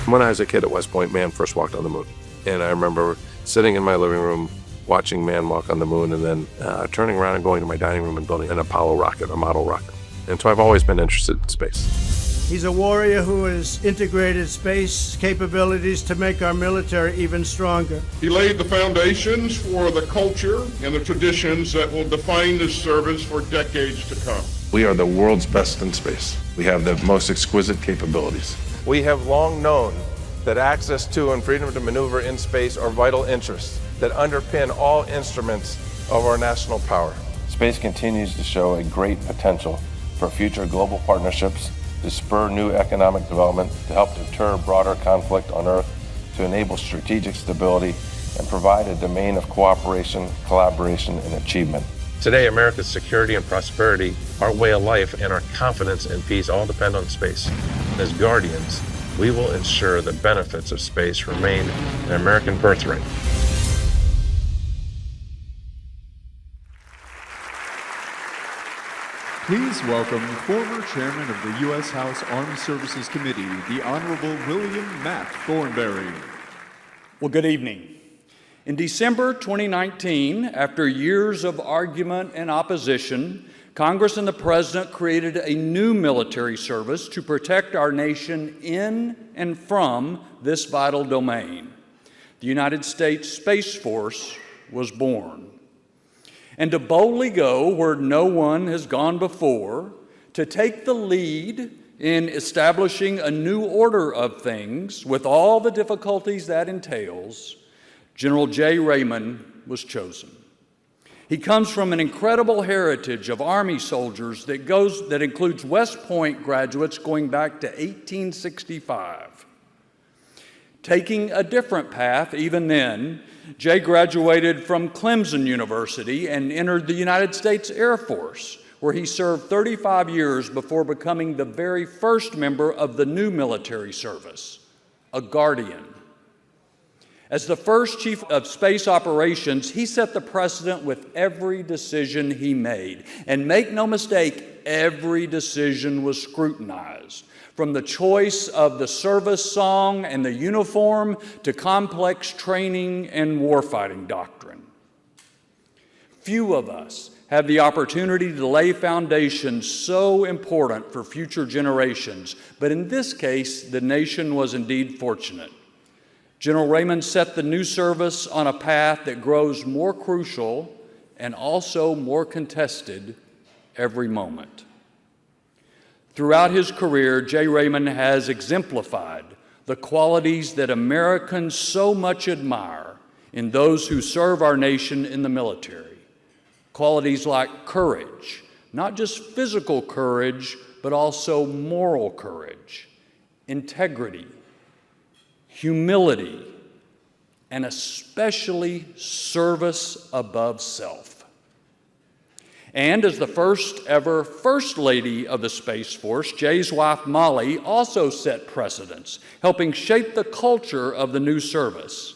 When I was a kid at West Point, man first walked on the moon. And I remember sitting in my living room watching man walk on the moon and then turning around and going to my dining room and building an Apollo rocket, a model rocket. And so I've always been interested in space. He's a warrior who has integrated space capabilities to make our military even stronger. He laid the foundations for the culture and the traditions that will define this service for decades to come. We are the world's best in space. We have the most exquisite capabilities. We have long known that access to and freedom to maneuver in space are vital interests that underpin all instruments of our national power. Space continues to show a great potential for future global partnerships, to spur new economic development, to help deter broader conflict on Earth, to enable strategic stability, and provide a domain of cooperation, collaboration, and achievement. Today, America's security and prosperity, our way of life, and our confidence in peace all depend on space. As guardians, we will ensure the benefits of space remain an American birthright. Please welcome former chairman of the U.S. House Armed Services Committee, the Honorable William Matt Thornberry. Well, good evening. In December 2019, after years of argument and opposition, Congress and the President created a new military service to protect our nation in and from this vital domain. The United States Space Force was born. And to boldly go where no one has gone before, to take the lead in establishing a new order of things with all the difficulties that entails, General J. Raymond was chosen. He comes from an incredible heritage of Army soldiers that includes West Point graduates going back to 1865. Taking a different path even then, Jay graduated from Clemson University and entered the United States Air Force, where he served 35 years before becoming the very first member of the new military service, a Guardian. As the first chief of space operations, he set the precedent with every decision he made. And make no mistake, every decision was scrutinized. From the choice of the service song and the uniform to complex training and warfighting doctrine. Few of us have the opportunity to lay foundations so important for future generations, but in this case, the nation was indeed fortunate. General Raymond set the new service on a path that grows more crucial and also more contested every moment. Throughout his career, J. Raymond has exemplified the qualities that Americans so much admire in those who serve our nation in the military. Qualities like courage, not just physical courage, but also moral courage, integrity, humility, and especially service above self. And as the first ever First Lady of the Space Force, Jay's wife Molly also set precedents, helping shape the culture of the new service.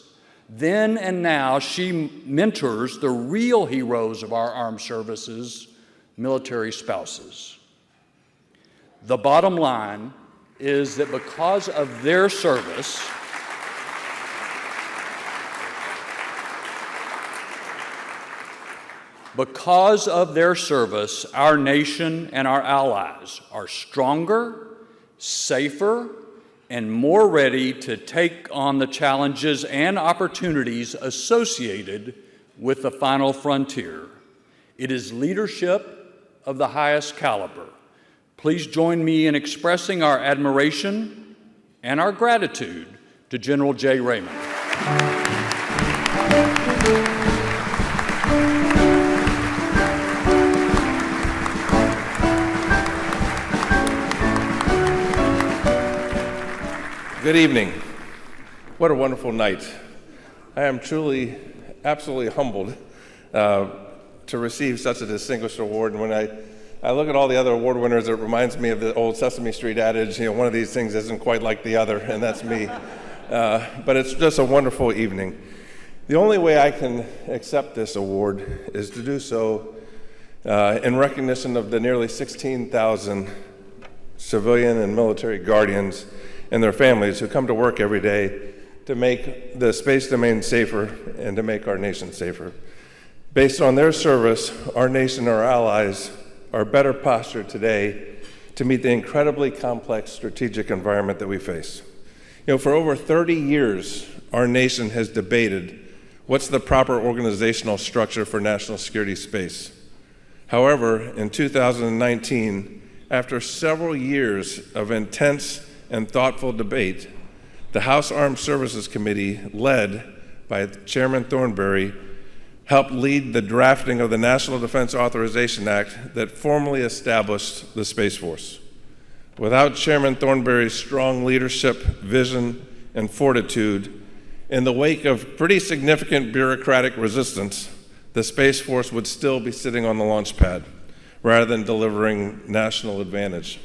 Then and now, she mentors the real heroes of our armed services, military spouses. The bottom line is that because of their service, our nation and our allies are stronger, safer, and more ready to take on the challenges and opportunities associated with the final frontier. It is leadership of the highest caliber. Please join me in expressing our admiration and our gratitude to General J. Raymond. Good evening. What a wonderful night. I am truly, absolutely humbled to receive such a distinguished award. And when I look at all the other award winners, it reminds me of the old Sesame Street adage, one of these things isn't quite like the other, and that's me. But it's just a wonderful evening. The only way I can accept this award is to do so in recognition of the nearly 16,000 civilian and military guardians and their families who come to work every day to make the space domain safer and to make our nation safer. Based on their service, our nation and our allies are better postured today to meet the incredibly complex strategic environment that we face. For over 30 years, our nation has debated what's the proper organizational structure for national security space. However, in 2019, after several years of intense and thoughtful debate, the House Armed Services Committee, led by Chairman Thornberry, helped lead the drafting of the National Defense Authorization Act that formally established the Space Force. Without Chairman Thornberry's strong leadership, vision, and fortitude, in the wake of pretty significant bureaucratic resistance, the Space Force would still be sitting on the launch pad rather than delivering national advantage.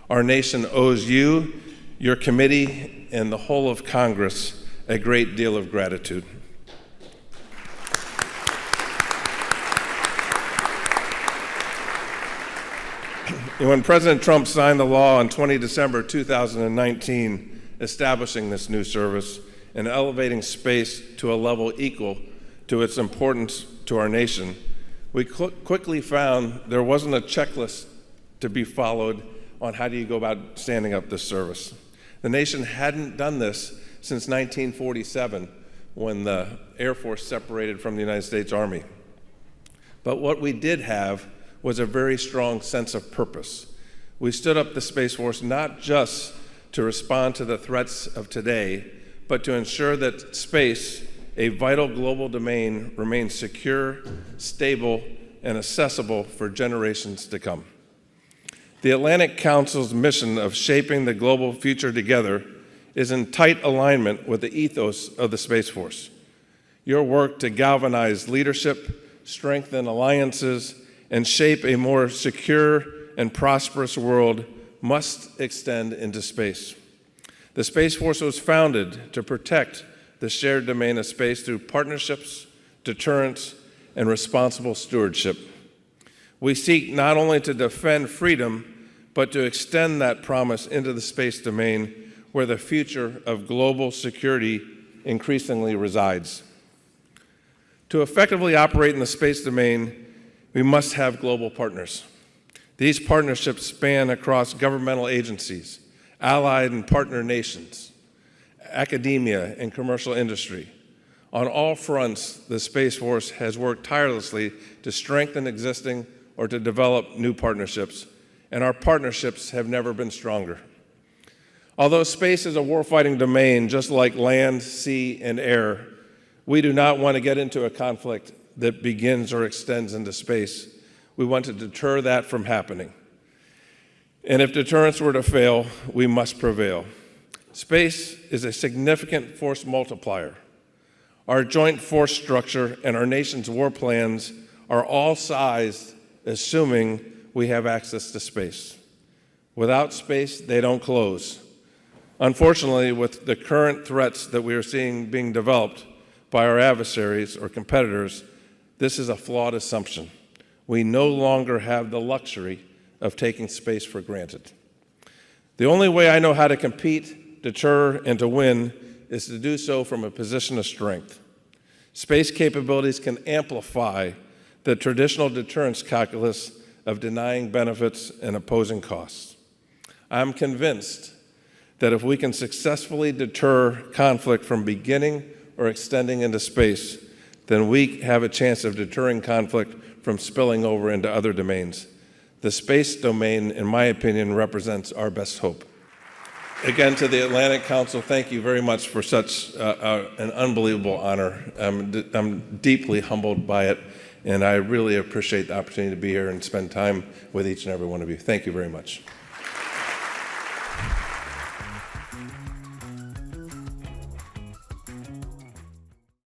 Our nation owes you, your committee, and the whole of Congress a great deal of gratitude. When President Trump signed the law on 20 December 2019, establishing this new service and elevating space to a level equal to its importance to our nation, we quickly found there wasn't a checklist to be followed on how do you go about standing up this service. The nation hadn't done this since 1947, when the Air Force separated from the United States Army. But what we did have was a very strong sense of purpose. We stood up the Space Force not just to respond to the threats of today, but to ensure that space, a vital global domain, remains secure, stable, and accessible for generations to come. The Atlantic Council's mission of shaping the global future together is in tight alignment with the ethos of the Space Force. Your work to galvanize leadership, strengthen alliances, and shape a more secure and prosperous world must extend into space. The Space Force was founded to protect the shared domain of space through partnerships, deterrence, and responsible stewardship. We seek not only to defend freedom, but to extend that promise into the space domain where the future of global security increasingly resides. To effectively operate in the space domain, we must have global partners. These partnerships span across governmental agencies, allied and partner nations, academia, and commercial industry. On all fronts, the Space Force has worked tirelessly to strengthen existing or to develop new partnerships, and our partnerships have never been stronger. Although space is a warfighting domain, just like land, sea, and air, we do not want to get into a conflict that begins or extends into space. We want to deter that from happening. And if deterrence were to fail, we must prevail. Space is a significant force multiplier. Our joint force structure and our nation's war plans are all sized assuming we have access to space. Without space, they don't close. Unfortunately, with the current threats that we are seeing being developed by our adversaries or competitors, this is a flawed assumption. We no longer have the luxury of taking space for granted. The only way I know how to compete, deter, and to win is to do so from a position of strength. Space capabilities can amplify the traditional deterrence calculus of denying benefits and opposing costs. I'm convinced that if we can successfully deter conflict from beginning or extending into space, then we have a chance of deterring conflict from spilling over into other domains. The space domain, in my opinion, represents our best hope. Again, to the Atlantic Council, thank you very much for such an unbelievable honor. I'm deeply humbled by it, and I really appreciate the opportunity to be here and spend time with each and every one of you. Thank you very much.